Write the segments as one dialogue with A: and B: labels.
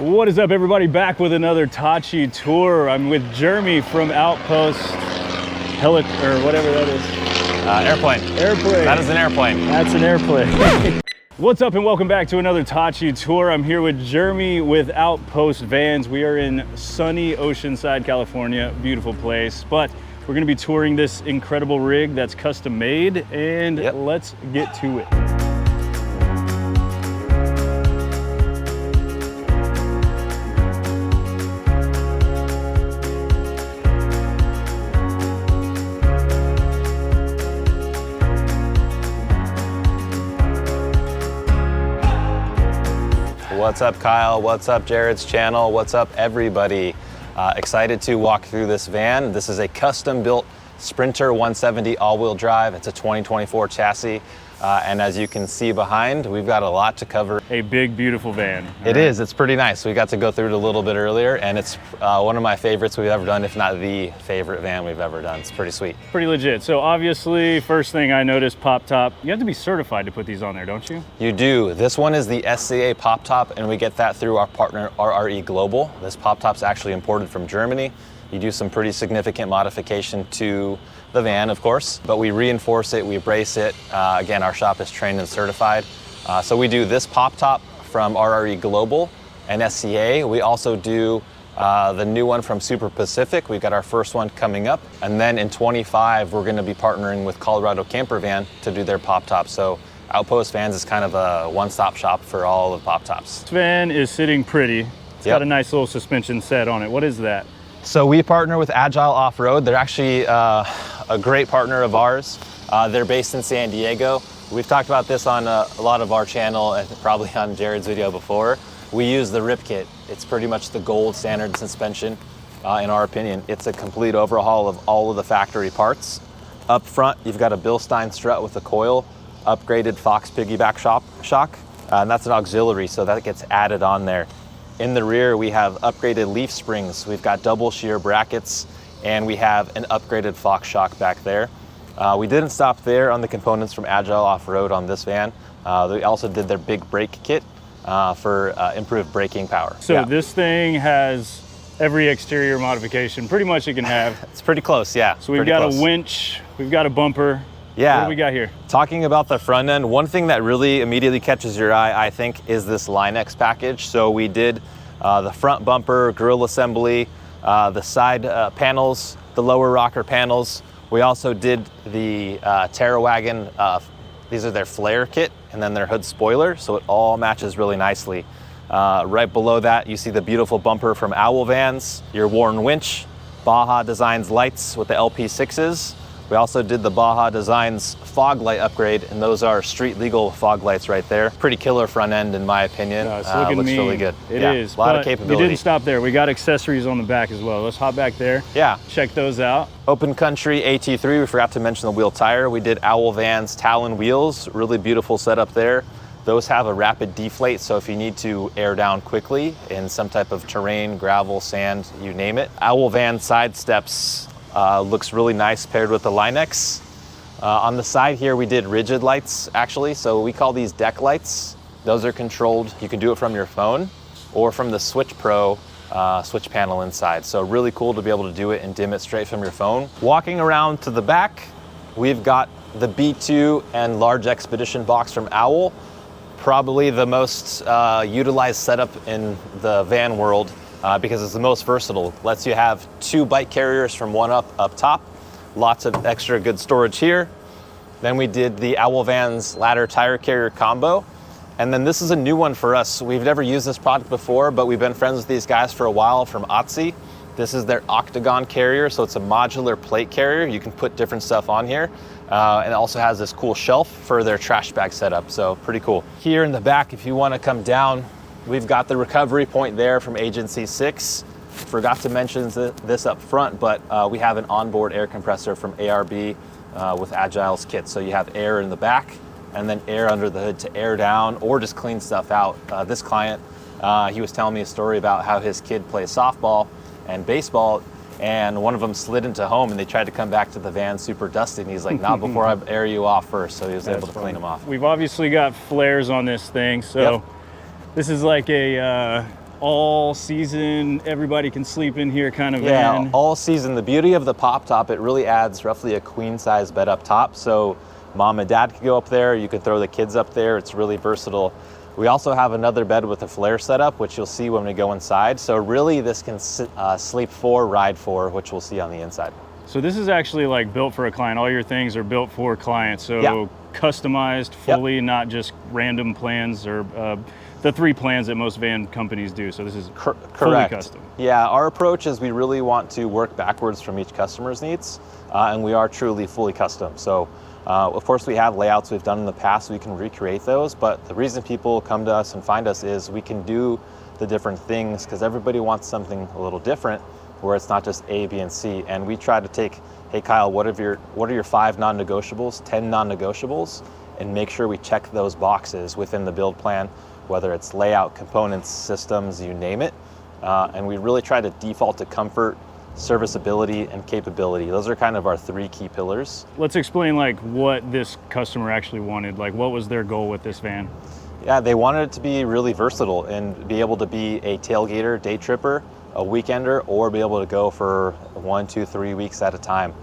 A: What is up, everybody? Back with another Tocci tour. I'm with Jeremy from Outpost Helic, or whatever that is.
B: Airplane.
A: Airplane.
B: That is an airplane.
A: That's an airplane. What's up and welcome back to another Tocci tour. I'm here with Jeremy with Outpost Vans. We are in sunny Oceanside, California. Beautiful place. But we're gonna be touring this incredible rig that's custom made, and let's get to it.
B: What's up, Kyle? What's up, Jared's channel? What's up, everybody? Excited to walk through this van. This is a custom-built Sprinter 170 all-wheel drive. It's a 2024 chassis. And as you can see behind, we've got a lot to cover.
A: A big, beautiful van.
B: It is. It's pretty nice. We got to go through it a little bit earlier, and it's one of my favorites we've ever done, if not the favorite van we've ever done. It's pretty sweet.
A: Pretty legit. So obviously, first thing I noticed, pop top. You have to be certified to put these on there, don't you?
B: You do. This one is the SCA pop top, and we get that through our partner RRE Global. This pop top's actually imported from Germany. You do some pretty significant modification to the van, of course, but we reinforce it, we brace it. Again, our shop is trained and certified. So we do this pop top from RRE Global and SCA. We also do the new one from Super Pacific. We've got our first one coming up. And then in 25, we're gonna be partnering with Colorado Camper Van to do their pop top. So Outpost Vans is kind of a one-stop shop for all of pop tops.
A: This van is sitting pretty. It's got a nice little suspension set on it. What is that?
B: So we partner with Agile Off-Road. They're actually a great partner of ours. They're based in San Diego. We've talked about this on a lot of our channel and probably on Jared's video before. We use the Rip Kit. It's pretty much the gold standard suspension, in our opinion. It's a complete overhaul of all of the factory parts. Up front, you've got a Bilstein strut with a coil, upgraded Fox piggyback shock, and that's an auxiliary, so that gets added on there. In the rear, we have upgraded leaf springs. We've got double shear brackets, and we have an upgraded Fox shock back there. We didn't stop there on the components from Agile Off-Road on this van. They also did their big brake kit for improved braking power.
A: So this thing has every exterior modification pretty much it can have.
B: It's pretty close, yeah.
A: So we've got a winch, we've got a bumper.
B: Yeah.
A: What do we got here?
B: Talking about the front end, one thing that really immediately catches your eye, I think, is this Line-X package. So we did the front bumper, grille assembly, the side panels, the lower rocker panels. We also did the Terrawagon, these are their flare kit, and then their hood spoiler, so it all matches really nicely. Right below that, you see the beautiful bumper from Owl Vans, your Warren winch, Baja Designs lights with the LP6s. We also did the Baja Designs fog light upgrade, and those are street legal fog lights right there. Pretty killer front end in my opinion.
A: Looks
B: really good.
A: It is.
B: A lot of capability.
A: You didn't stop there. We got accessories on the back as well. Let's hop back there.
B: Yeah.
A: Check those out.
B: Open Country AT3, we forgot to mention the wheel tire. We did Owl Vans Talon wheels, really beautiful setup there. Those have a rapid deflate, so if you need to air down quickly in some type of terrain, gravel, sand, you name it. Owl Van side steps looks really nice paired with the Line-X. On the side here, we did rigid lights, actually. So we call these deck lights. Those are controlled. You can do it from your phone or from the Switch Pro switch panel inside. So really cool to be able to do it and dim it straight from your phone. Walking around to the back, we've got the B2 and large expedition box from Owl. Probably the most utilized setup in the van world. Because it's the most versatile. Lets you have two bike carriers from one up top. Lots of extra good storage here. Then we did the Owl Vans ladder tire carrier combo. And then this is a new one for us. We've never used this product before, but we've been friends with these guys for a while from Otzi. This is their Octagon carrier, so it's a modular plate carrier. You can put different stuff on here. And it also has this cool shelf for their trash bag setup, so pretty cool. Here in the back, if you wanna come down, we've got the recovery point there from Agency 6. Forgot to mention this up front, but we have an onboard air compressor from ARB with Agile's kit. So you have air in the back and then air under the hood to air down or just clean stuff out. This client, he was telling me a story about how his kid plays softball and baseball, and one of them slid into home and they tried to come back to the van super dusty, and he's like, not before I air you off first. So he was able to clean them off.
A: We've obviously got flares on this thing, so this is like a all season, everybody can sleep in here kind of
B: Yeah,
A: van.
B: all season. The beauty of the pop top, it really adds roughly a queen size bed up top. So mom and dad could go up there. You could throw the kids up there. It's really versatile. We also have another bed with a flare setup, which you'll see when we go inside. So really this can sleep 4, ride 4, which we'll see on the inside.
A: So this is actually like built for a client. All your things are built for clients. So
B: Yeah.
A: customized fully, not just random plans or the 3 plans that most van companies do. So this is fully custom.
B: Yeah, our approach is we really want to work backwards from each customer's needs, and we are truly fully custom. So of course we have layouts we've done in the past, we can recreate those, but the reason people come to us and find us is we can do the different things because everybody wants something a little different where it's not just A, B, and C. And we try to take, hey Kyle, what are your 5 non-negotiables, 10 non-negotiables, and make sure we check those boxes within the build plan, whether it's layout, components, systems, you name it. And we really try to default to comfort, serviceability, and capability. Those are kind of our 3 key pillars.
A: Let's explain like what this customer actually wanted. Like what was their goal with this van?
B: Yeah, they wanted it to be really versatile and be able to be a tailgater, day tripper, a weekender, or be able to go for 1, 2, 3 weeks at a time.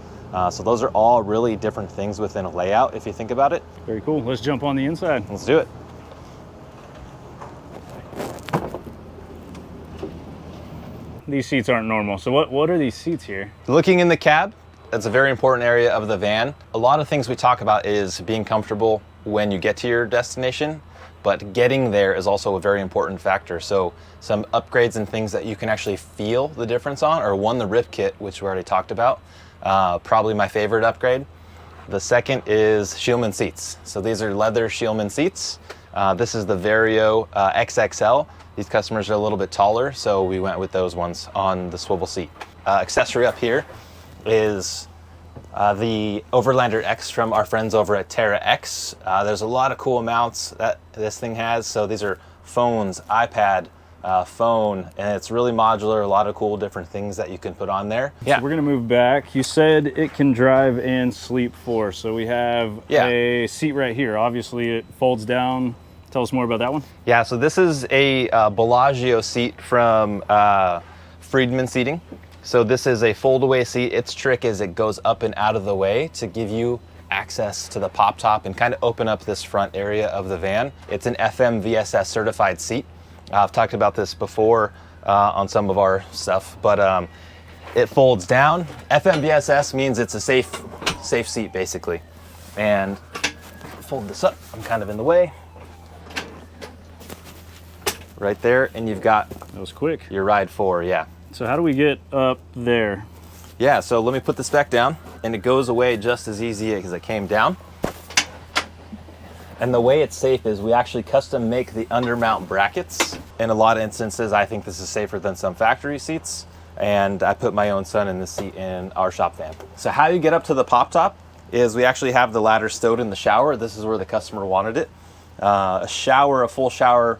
B: So those are all really different things within a layout if you think about it.
A: Very cool. Let's jump on the inside.
B: Let's do it.
A: These seats aren't normal. So what are these seats here?
B: Looking in the cab, that's a very important area of the van. A lot of things we talk about is being comfortable when you get to your destination, but getting there is also a very important factor. So some upgrades and things that you can actually feel the difference on are one, the rip kit, which we already talked about, probably my favorite upgrade. The second is Scheelman seats. So these are leather Scheelman seats. This is the Vario XXL. These customers are a little bit taller, so we went with those ones on the swivel seat. Accessory up here is the Overlander X from our friends over at Terra X. There's a lot of cool mounts that this thing has. So these are phones, iPad, phone, and it's really modular, a lot of cool different things that you can put on there. Yeah.
A: So we're gonna move back. You said it can drive and sleep 4. So we have a seat right here. Obviously it folds down. Tell us more about that one.
B: Yeah, so this is a Bellagio seat from Friedman Seating. So this is a fold-away seat. Its trick is it goes up and out of the way to give you access to the pop top and kind of open up this front area of the van. It's an FM VSS certified seat. I've talked about this before on some of our stuff, but it folds down. FM VSS means it's a safe seat basically. And fold this up, I'm kind of in the way. Right there, and you've got
A: That was quick.
B: your ride 4, yeah.
A: So how do we get up there?
B: Yeah, so let me put this back down, and it goes away just as easy as it came down. And the way it's safe is we actually custom make the undermount brackets. In a lot of instances, I think this is safer than some factory seats, and I put my own son in the seat in our shop van. So how you get up to the pop top is we actually have the ladder stowed in the shower. This is where the customer wanted it. A full shower,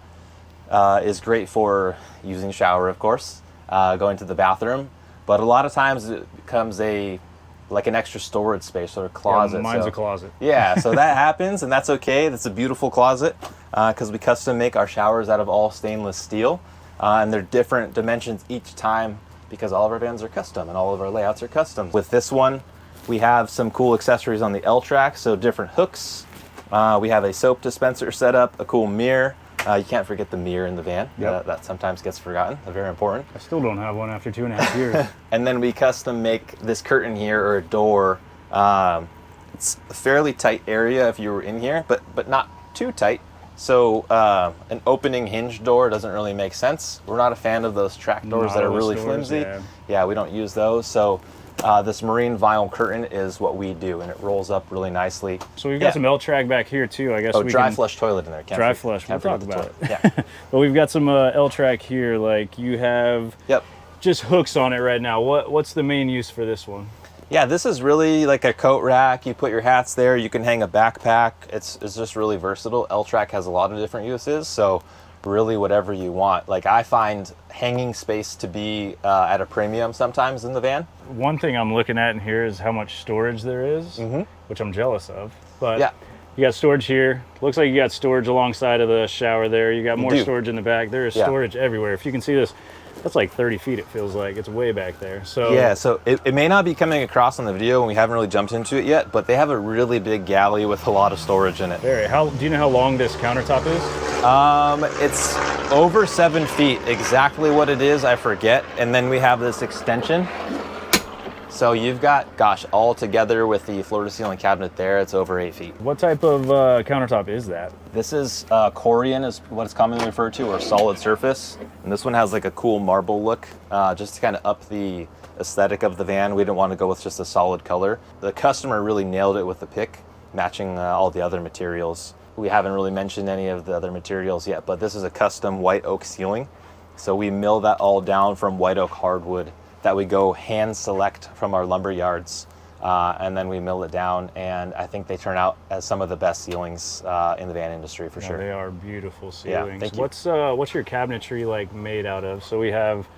B: is great for using shower, of course, going to the bathroom, but a lot of times it becomes like an extra storage space or a closet.
A: Yeah, mine's a closet.
B: Yeah, so that happens, and that's okay. That's a beautiful closet because we custom make our showers out of all stainless steel, and they're different dimensions each time because all of our vans are custom and all of our layouts are custom. With this one, we have some cool accessories on the L-track, so different hooks. We have a soap dispenser set up, a cool mirror. You can't forget the mirror in the van.
A: Yep.
B: That sometimes gets forgotten. They're very important.
A: I still don't have one after 2.5 years.
B: And then we custom make this curtain here, or a door. It's a fairly tight area if you were in here, but not too tight. So an opening hinge door doesn't really make sense. We're not a fan of those track doors that are really flimsy. Yeah, we don't use those. So this marine vinyl curtain is what we do, and it rolls up really nicely.
A: So we've got some L-track back here too, I guess.
B: Oh, dry flush toilet in there.
A: Dry flush, we'll talk about it.
B: Yeah.
A: But we've got some L-track here, like you have just hooks on it right now. What's the main use for this one?
B: Yeah, this is really like a coat rack. You put your hats there, you can hang a backpack. It's just really versatile. L-track has a lot of different uses, so really whatever you want. Like I find hanging space to be at a premium sometimes in the van.
A: One thing I'm looking at in here is how much storage there is, which I'm jealous of. But You got storage here. Looks like you got storage alongside of the shower there. You got more storage in the back. There is storage everywhere. If you can see this, that's like 30 feet, it feels like. It's way back there. So
B: yeah, so it may not be coming across on the video and we haven't really jumped into it yet, but they have a really big galley with a lot of storage in it.
A: Very. Do you know how long this countertop is?
B: It's over 7 feet. Exactly what it is, I forget. And then we have this extension. So you've got, gosh, all together with the floor-to-ceiling cabinet there, it's over 8 feet.
A: What type of countertop is that?
B: This is Corian is what it's commonly referred to, or solid surface. And this one has like a cool marble look, just to kind of up the aesthetic of the van. We didn't want to go with just a solid color. The customer really nailed it with the pick, matching all the other materials. We haven't really mentioned any of the other materials yet, but this is a custom white oak ceiling. So we mill that all down from white oak hardwood that we go hand select from our lumber yards, and then we mill it down, and I think they turn out as some of the best ceilings in the van industry for sure.
A: They are beautiful ceilings.
B: Yeah, thank you.
A: What's your cabinetry like made out of? So we have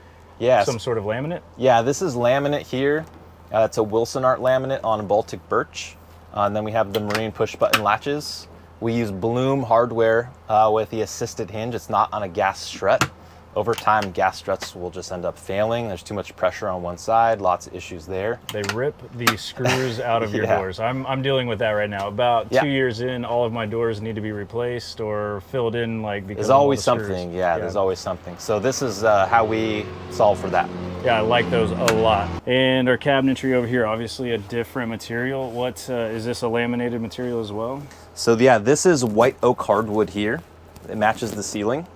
A: some sort of laminate?
B: Yeah, this is laminate here. It's a Wilson Art laminate on Baltic birch. And then we have the marine push button latches. We use Bloom hardware with the assisted hinge. It's not on a gas strut. Over time, gas struts will just end up failing. There's too much pressure on one side, lots of issues there.
A: They rip the screws out of your doors. I'm dealing with that right now. About 2 years in, all of my doors need to be replaced or filled in, like, because
B: there's always something. Yeah, there's always something. So this is how we solve for that.
A: Yeah, I like those a lot. And our cabinetry over here, obviously a different material. What is this, a laminated material as well?
B: So yeah, this is white oak hardwood here. It matches the ceiling.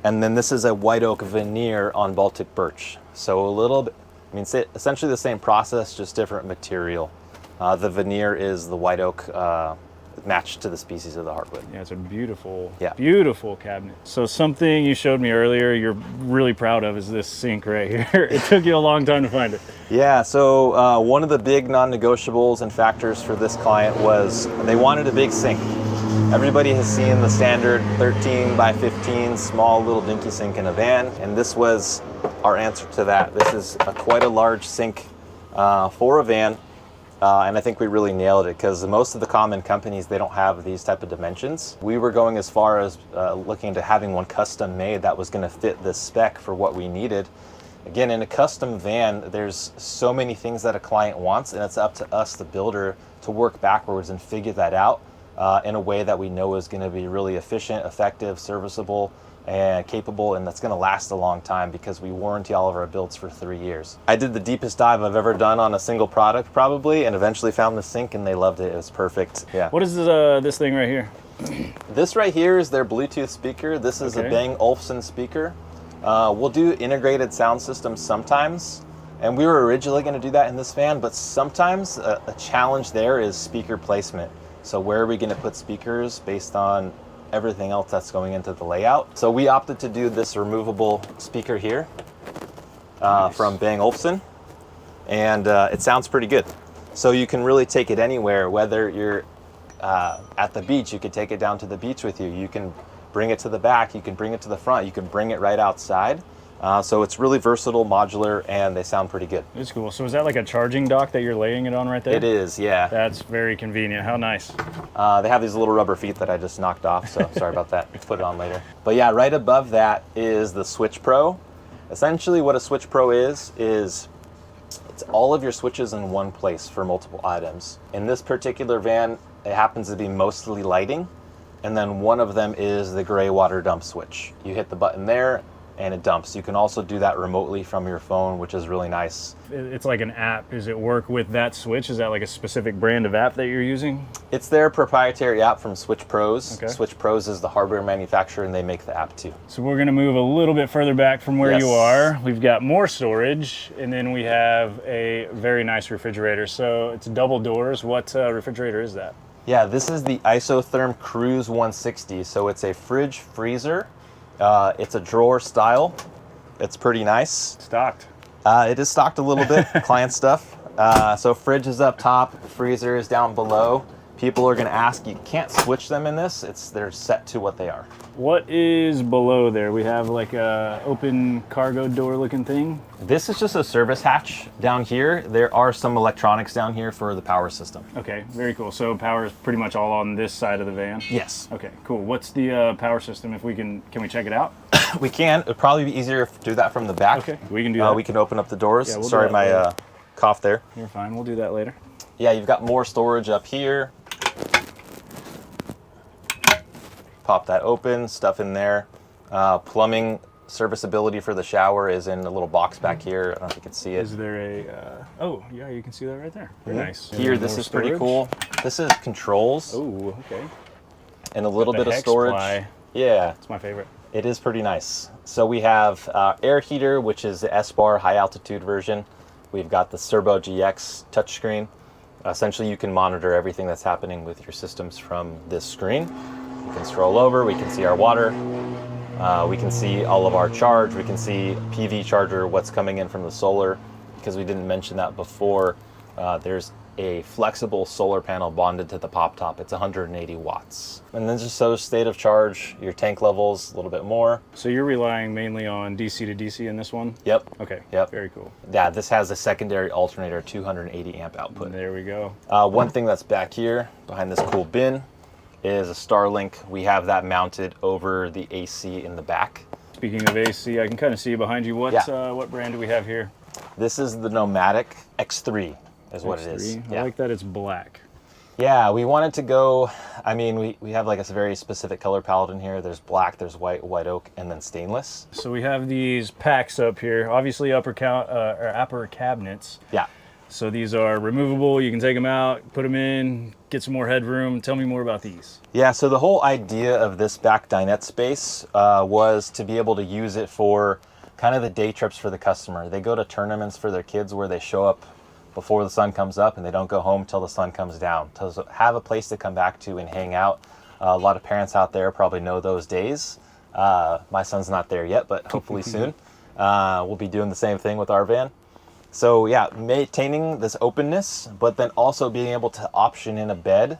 B: And then this is a white oak veneer on Baltic birch. So a little bit, I mean, essentially the same process, just different material. The veneer is the white oak matched to the species of the hardwood.
A: Yeah, it's a beautiful, beautiful cabinet. So something you showed me earlier you're really proud of is this sink right here. It took you a long time to find it.
B: Yeah, so one of the big non-negotiables and factors for this client was they wanted a big sink. Everybody has seen the standard 13 by 15 small little dinky sink in a van, and this was our answer to that. This is quite a large sink for a van, and I think we really nailed it because most of the common companies, they don't have these type of dimensions. We were going as far as looking into having one custom made that was going to fit this spec for what we needed. Again, in a custom van, there's so many things that a client wants, and it's up to us, the builder, to work backwards and figure that out in a way that we know is going to be really efficient, effective, serviceable, and capable, and that's going to last a long time because we warranty all of our builds for 3 years. I did the deepest dive I've ever done on a single product probably, and eventually found the sink and they loved it. It was perfect. Yeah.
A: What is this thing right here?
B: This right here is their Bluetooth speaker. This is a Bang Olufsen speaker. We'll do integrated sound systems sometimes, and we were originally going to do that in this van, but sometimes a challenge there is speaker placement. So where are we going to put speakers based on everything else that's going into the layout? So we opted to do this removable speaker here from Bang Olufsen, and it sounds pretty good. So you can really take it anywhere, whether you're at the beach, you could take it down to the beach with you. You can bring it to the back, you can bring it to the front, you can bring it right outside. So it's really versatile, modular, and they sound pretty good.
A: It's cool. So is that like a charging dock that you're laying it on right there?
B: It is, yeah.
A: That's very convenient. How nice.
B: They have these little rubber feet that I just knocked off, so sorry about that. Put it on later. But yeah, right above that is the Switch Pro. Essentially what a Switch Pro is it's all of your switches in one place for multiple items. In this particular van, it happens to be mostly lighting, and then one of them is the gray water dump switch. You hit the button there, and it dumps. You can also do that remotely from your phone, which is really nice.
A: It's like an app. Does it work with that switch? Is that like a specific brand of app that you're using?
B: It's their proprietary app from Switch Pros.
A: Okay.
B: Switch Pros is the hardware manufacturer, and they make the app too.
A: So we're gonna move a little bit further back from where you are. We've got more storage, and then we have a very nice refrigerator. So it's double doors. What refrigerator is that?
B: Yeah, this is the Isotherm Cruise 160. So it's a fridge freezer. It's a drawer style. It's pretty nice.
A: Stocked.
B: It is stocked a little bit, client stuff. So fridge is up top, freezer is down below. People are going to ask, you can't switch them in this. They're set to what they are.
A: What is below there? We have like a open cargo door looking thing.
B: This is just a service hatch down here. There are some electronics down here for the power system.
A: Okay, very cool. So power is pretty much all on this side of the van?
B: Yes.
A: Okay, cool. What's the power system? If we can we check it out?
B: We can. It'd probably be easier if to do that from the back.
A: Okay, we can do that.
B: We can open up the doors.
A: Yeah, we'll
B: Sorry,
A: do that
B: my cough there.
A: You're fine. We'll do that later.
B: Yeah, you've got more storage up here. Pop that open, stuff in there. Plumbing serviceability for the shower is in a little box back here. I don't know if you can see it.
A: Is there a, oh yeah, you can see that right there. Very nice.
B: Here, this is pretty cool. This is controls.
A: Oh, okay.
B: And a little
A: The
B: bit of
A: hex
B: storage.
A: ply.
B: Yeah.
A: It's my favorite.
B: It is pretty nice. So we have air heater, which is the S-Bar high altitude version. We've got the Serbo GX touchscreen. Essentially, you can monitor everything that's happening with your systems from this screen. We can scroll over, we can see our water, we can see all of our charge, we can see PV charger, what's coming in from the solar. Because we didn't mention that before, there's a flexible solar panel bonded to the pop top. It's 180 watts. And then just shows state of charge, your tank levels, a little bit more.
A: So you're relying mainly on DC to DC in this one?
B: Yep.
A: Okay.
B: Yep.
A: Very cool.
B: Yeah, this has a secondary alternator, 280 amp output.
A: There we go.
B: One thing that's back here behind this cool bin is a Starlink. We have that mounted over the AC in the back.
A: Speaking of AC, I can kind of see behind you. What what brand do we have here?
B: This is the Nomadic X3 is what it is.
A: I like that it's black.
B: Yeah, we wanted to go, I mean, we have like a very specific color palette in here. There's black, there's white, white oak, and then stainless.
A: So we have these packs up here, obviously upper cabinets.
B: Yeah.
A: So these are removable. You can take them out, put them in, get some more headroom. Tell me more about these.
B: Yeah, so the whole idea of this back dinette space was to be able to use it for kind of the day trips for the customer. They go to tournaments for their kids where they show up before the sun comes up and they don't go home till the sun comes down. To have a place to come back to and hang out. A lot of parents out there probably know those days. My son's not there yet, but hopefully soon. We'll be doing the same thing with our van. So yeah, maintaining this openness, but then also being able to option in a bed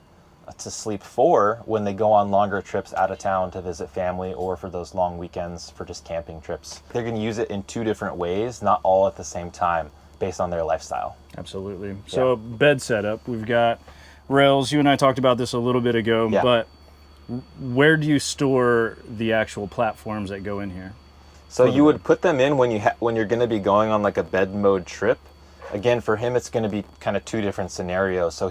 B: to sleep for when they go on longer trips out of town to visit family or for those long weekends for just camping trips. They're going to use it in two different ways, not all at the same time, based on their lifestyle.
A: Absolutely. So bed setup, we've got rails. You and I talked about this a little bit ago, but where do you store the actual platforms that go in here?
B: So you would put them in when you're going to be going on like a bed mode trip. Again, for him, it's going to be kind of two different scenarios. So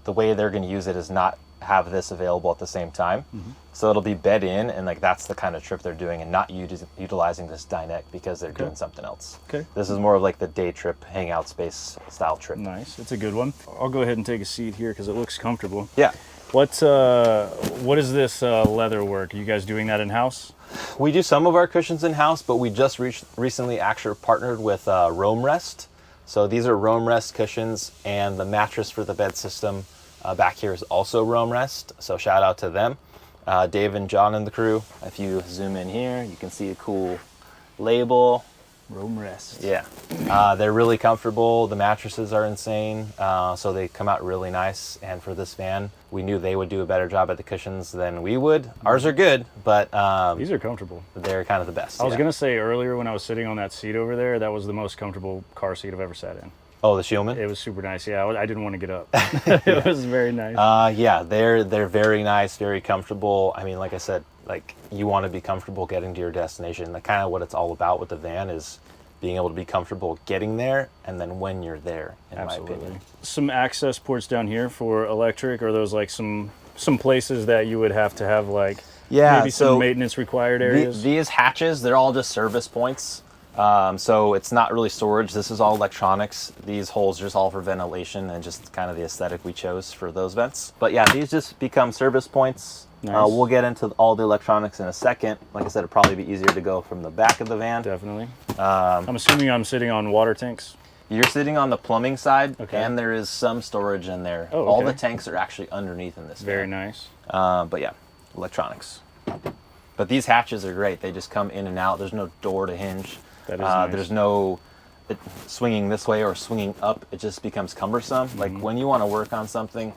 B: the way they're going to use it is not have this available at the same time. So it'll be bed in, and like that's the kind of trip they're doing, and not utilizing this dinette because they're doing something else. Okay. This is more of like the day trip, hangout space style trip.
A: Nice. It's a good one. I'll go ahead and take a seat here because it looks comfortable.
B: Yeah.
A: What is this leather work? Are you guys doing that in-house?
B: We do some of our cushions in-house, but we just recently actually partnered with Roam Rest. So these are Roam Rest cushions, and the mattress for the bed system back here is also Roam Rest. So shout out to them. Dave and John and the crew. If you zoom in here, you can see a cool label.
A: Roam Rest.
B: Yeah. They're really comfortable. The mattresses are insane. So they come out really nice. And for this van, we knew they would do a better job at the cushions than we would. Ours are good, but
A: these are comfortable.
B: They're kind of the best.
A: I was going to say earlier when I was sitting on that seat over there, that was the most comfortable car seat I've ever sat in.
B: Oh, the Shieldman?
A: It was super nice. Yeah, I didn't want to get up. It was very nice.
B: Yeah, they're very nice, very comfortable. I mean, like I said, like you want to be comfortable getting to your destination. Like kind of what it's all about with the van is being able to be comfortable getting there, and then when you're there, in my opinion.
A: Some access ports down here for electric. Are those like some places that you would have to have like maybe some maintenance required areas?
B: These hatches, they're all just service points. So it's not really storage. This is all electronics. These holes are just all for ventilation and just kind of the aesthetic we chose for those vents. But yeah, these just become service points. Nice. We'll get into all the electronics in a second. Like I said, it'd probably be easier to go from the back of the van.
A: Definitely. I'm assuming I'm sitting on water tanks.
B: You're sitting on the plumbing side, and there is some storage in there. Oh, okay. All the tanks are actually underneath in this van.
A: Very nice.
B: But yeah, electronics. But these hatches are great. They just come in and out. There's no door to hinge.
A: That is nice.
B: There's no swinging this way or swinging up. It just becomes cumbersome. Like when you want to work on something,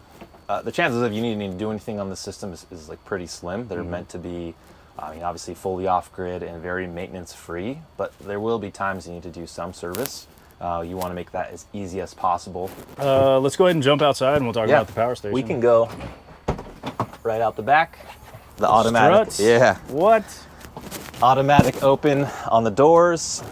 B: the chances of you needing to do anything on the system is like pretty slim. They're meant to be, I mean, obviously fully off grid and very maintenance free, but there will be times you need to do some service. You want to make that as easy as possible.
A: Let's go ahead and jump outside and we'll talk about the power station.
B: We can go right out the back. The automatic.
A: Struts?
B: Yeah.
A: What?
B: Automatic open on the doors.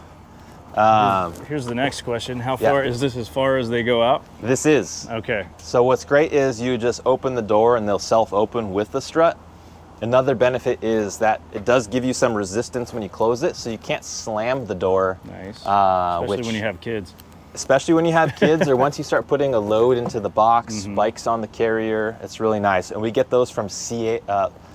A: Here's the next question. How far is this, as far as they go out?
B: This is.
A: Okay.
B: So what's great is you just open the door and they'll self-open with the strut. Another benefit is that it does give you some resistance when you close it, so you can't slam the door.
A: Nice. Especially when you have kids.
B: Especially when you have kids, or once you start putting a load into the box, bikes on the carrier, it's really nice. And we get those from CA,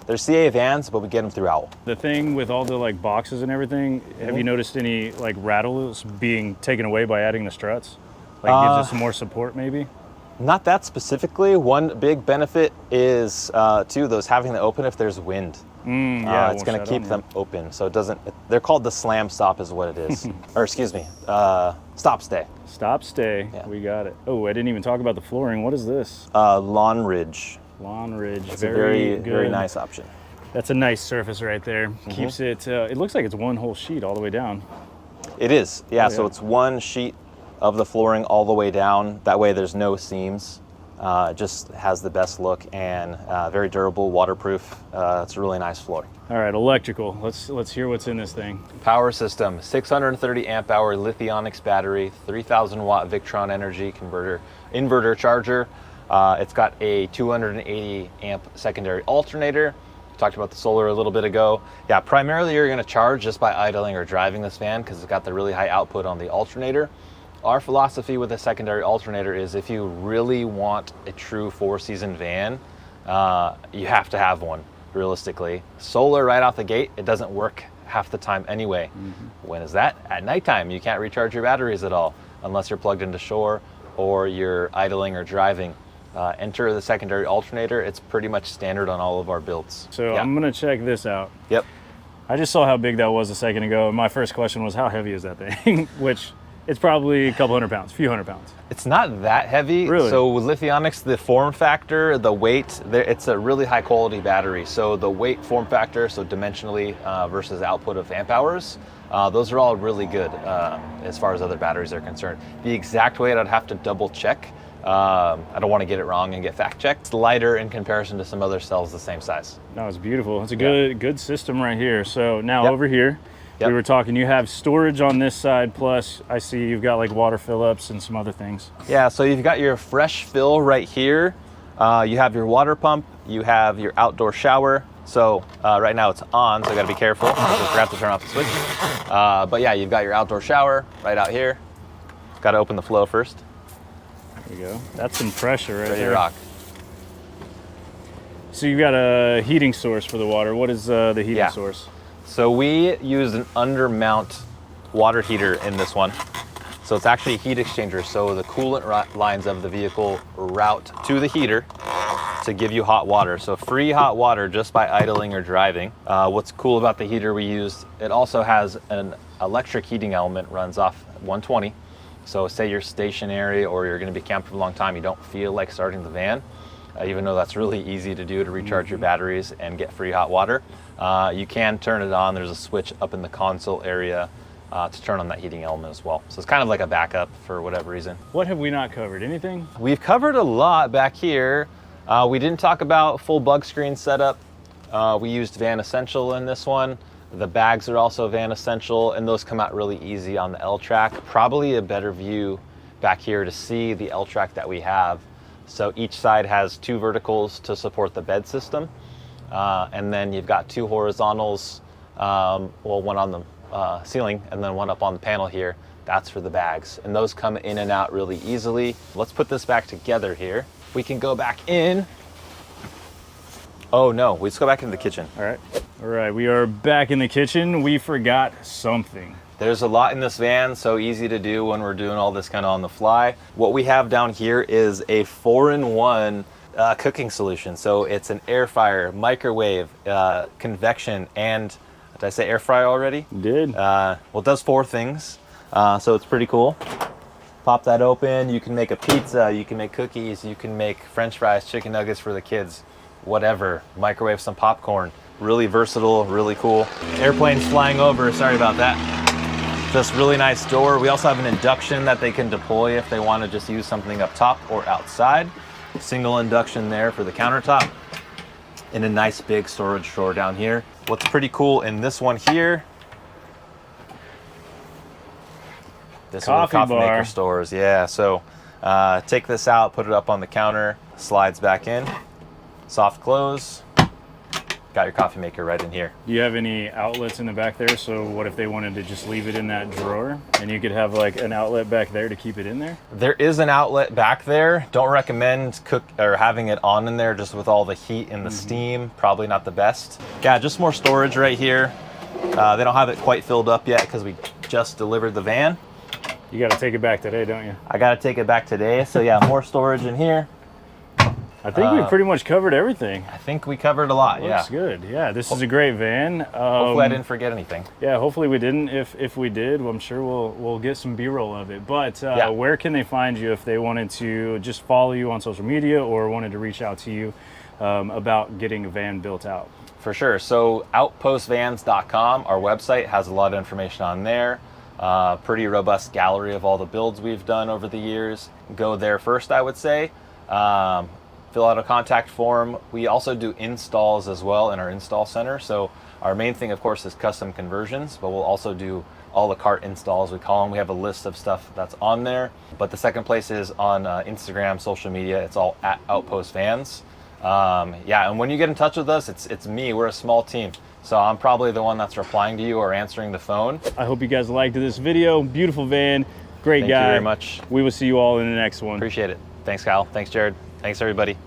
B: they're CA vans, but we get them through Owl.
A: The thing with all the like boxes and everything, have you noticed any like rattles being taken away by adding the struts? Like gives it some more support maybe?
B: Not that specifically. One big benefit is too, those having to open if there's wind. It's going to keep them open, so it doesn't. They're called the slam stop, is what it is, or excuse me, stop stay.
A: Stop stay. Yeah. We got it. Oh, I didn't even talk about the flooring. What is this?
B: Lawn Ridge.
A: Lawn Ridge.
B: It's
A: very
B: a very nice option.
A: That's a nice surface right there. Keeps it. It looks like it's one whole sheet all the way down.
B: It is. Yeah. So it's one sheet of the flooring all the way down. That way there's no seams. It just has the best look and very durable, waterproof. It's a really nice floor.
A: All right, electrical. Let's hear what's in this thing.
B: Power system: 630 amp hour Lithionics battery, 3,000 watt Victron energy converter, inverter charger. It's got a 280 amp secondary alternator. Talked about the solar a little bit ago. Yeah, primarily you're going to charge just by idling or driving this van because it's got the really high output on the alternator. Our philosophy with a secondary alternator is if you really want a true 4-season van, you have to have one, realistically. Solar right out the gate, it doesn't work half the time anyway. When is that? At nighttime. You can't recharge your batteries at all unless you're plugged into shore or you're idling or driving. Enter the secondary alternator. It's pretty much standard on all of our builds.
A: So I'm gonna check this out.
B: Yep.
A: I just saw how big that was a second ago. My first question was, how heavy is that thing? Which, it's probably a couple hundred pounds, a few hundred pounds.
B: It's not that heavy.
A: Really?
B: So with Lithionics, the form factor, the weight, it's a really high quality battery. So the weight, form factor, so dimensionally versus output of amp hours, those are all really good as far as other batteries are concerned. The exact weight I'd have to double check. I don't want to get it wrong and get fact checked. It's lighter in comparison to some other cells the same size.
A: No, it's beautiful. It's a good system right here. So now over here, we were talking, you have storage on this side, plus I see you've got like water fill-ups and some other things. Yeah,
B: so you've got your fresh fill right here. You have your water pump, you have your outdoor shower. So right now it's on, so you gotta be careful. Just forgot to turn off the switch. But yeah, you've got your outdoor shower right out here. Gotta open the flow first.
A: There you go. That's some pressure right
B: Ready
A: there.
B: to rock.
A: So you've got a heating source for the water. What is the heating source?
B: So we use an undermount water heater in this one. So it's actually a heat exchanger. So the coolant lines of the vehicle route to the heater to give you hot water. So free hot water just by idling or driving. What's cool about the heater we used, it also has an electric heating element, runs off 120. So say you're stationary or you're gonna be camping for a long time, you don't feel like starting the van, even though that's really easy to do to recharge your batteries and get free hot water. You can turn it on. There's a switch up in the console area to turn on that heating element as well. So it's kind of like a backup for whatever reason.
A: What have we not covered? Anything?
B: We've covered a lot back here. We didn't talk about full bug screen setup. We used Van Essential in this one. The bags are also Van Essential, and those come out really easy on the L-Track. Probably a better view back here to see the L-Track that we have. So each side has 2 verticals to support the bed system. And then you've got 2 horizontals, well, one on the ceiling and then one up on the panel here. That's for the bags. And those come in and out really easily. Let's put this back together here. We can go back in. Oh no, let's go back into the kitchen.
A: All right, we are back in the kitchen. We forgot something.
B: There's a lot in this van, so easy to do when we're doing all this kind of on the fly. What we have down here is a 4-in-1 cooking solution. So it's an air fryer, microwave, convection, and did I say air fryer already?
A: You did.
B: Well, it does 4 things, so it's pretty cool. Pop that open. You can make a pizza, you can make cookies, you can make French fries, chicken nuggets for the kids, whatever. Microwave some popcorn. Really versatile, really cool. Airplanes flying over, sorry about that. Just really nice door. We also have an induction that they can deploy if they want to just use something up top or outside. Single induction there for the countertop. And a nice big storage drawer down here. What's pretty cool in this one here, this is where the coffee maker stores. Yeah, so take this out, put it up on the counter, slides back in, soft close. Got your coffee maker right in here.
A: Do you have any outlets in the back there? So what if they wanted to just leave it in that drawer and you could have like an outlet back there to keep it in there?
B: There is an outlet back there. Don't recommend having it on in there just with all the heat and the steam. Probably not the best. Yeah, just more storage right here. They don't have it quite filled up yet because we just delivered the van.
A: You got to take it back today, don't you?
B: I got to take it back today. So yeah, more storage in here.
A: I think we pretty much covered everything.
B: I think we covered a lot.
A: Looks good. Yeah, this is a great van.
B: Hopefully I didn't forget anything.
A: Yeah, hopefully we didn't. If we did, well, I'm sure we'll get some B-roll of it. But where can they find you if they wanted to just follow you on social media or wanted to reach out to you about getting a van built out?
B: For sure. So outpostvans.com, our website, has a lot of information on there. Pretty robust gallery of all the builds we've done over the years. Go there first, I would say. Fill out a contact form. We also do installs as well in our install center. So our main thing, of course, is custom conversions, but we'll also do all the cart installs, we call them. We have a list of stuff that's on there. But the second place is on Instagram, social media. It's all at Outpost Vans. Yeah, and when you get in touch with us, it's me. We're a small team. So I'm probably the one that's replying to you or answering the phone.
A: I hope you guys liked this video. Beautiful van, great guy.
B: Thank you very much.
A: We will see you all in the next one.
B: Appreciate it. Thanks, Kyle. Thanks, Jared. Thanks, everybody.